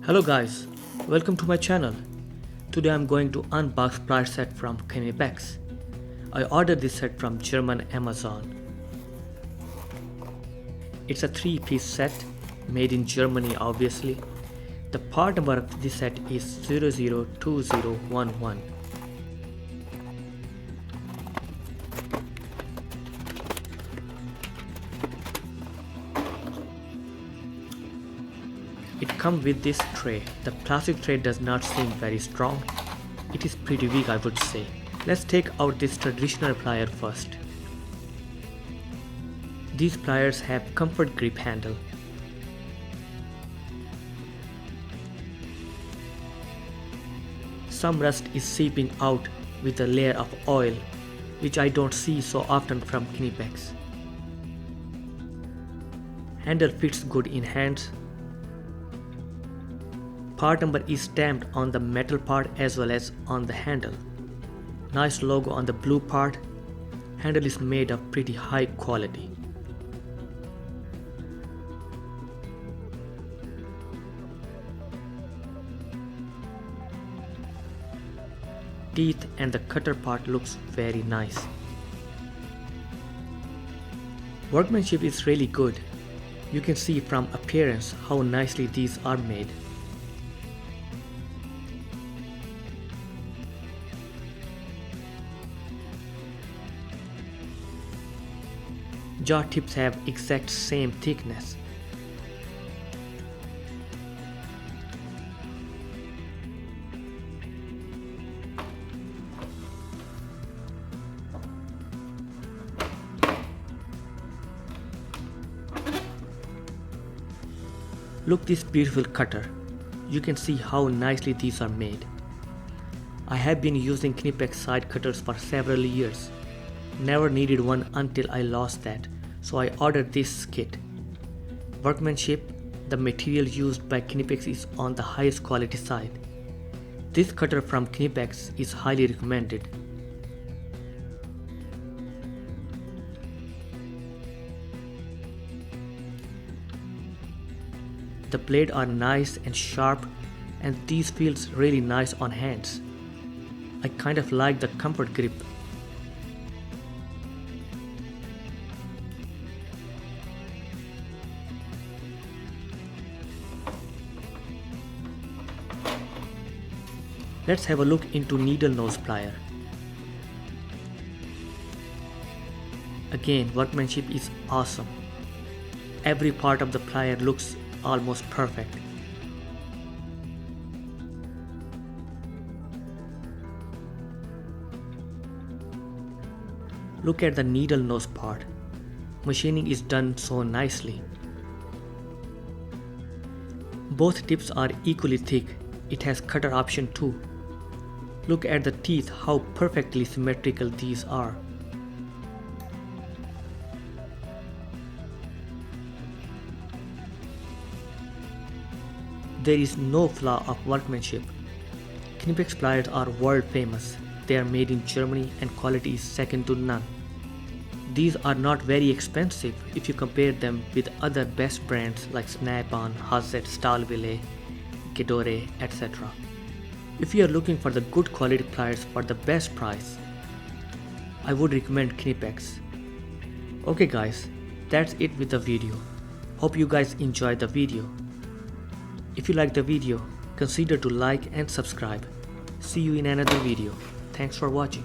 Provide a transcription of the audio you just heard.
Hello guys, welcome to my channel. Today I'm going to unbox Plier set from Knipex. I ordered this set from German Amazon. It's a 3-piece set, made in Germany obviously. The part number of this set is 002011. It comes with this tray. The plastic tray does not seem very strong. It is pretty weak, I would say. Let's take out this traditional plier first. These pliers have comfort grip handle. Some rust is seeping out with a layer of oil, which I don't see so often from Knipex. Handle fits good in hands. Part number is stamped on the metal part as well as on the handle. Nice logo on the blue part. Handle is made of pretty high quality. Teeth and the cutter part looks very nice. Workmanship is really good. You can see from appearance how nicely these are made. Jaw tips have exact same thickness. Look this beautiful cutter. You can see how nicely these are made. I have been using Knipex side cutters for several years. Never needed one until I lost that, so I ordered this kit. Workmanship, the material used by Knipex is on the highest quality side. This cutter from Knipex is highly recommended. The blades are nice and sharp, and these feels really nice on hands. I kind of like the comfort grip. Let's have a look into needle nose plier. Again, workmanship is awesome. Every part of the plier looks almost perfect. Look at the needle nose part. Machining is done so nicely. Both tips are equally thick. It has cutter option too. Look at the teeth, how perfectly symmetrical these are. There is no flaw of workmanship. Knipex pliers are world famous. They are made in Germany and quality is second to none. These are not very expensive if you compare them with other best brands like Snap-on, Hazet, Stahlwille, Gedore, etc. If you are looking for the good quality pliers for the best price, I would recommend Knipex. Okay guys, that's it with the video. Hope you guys enjoyed the video. If you like the video, consider to like and subscribe. See you in another video. Thanks for watching.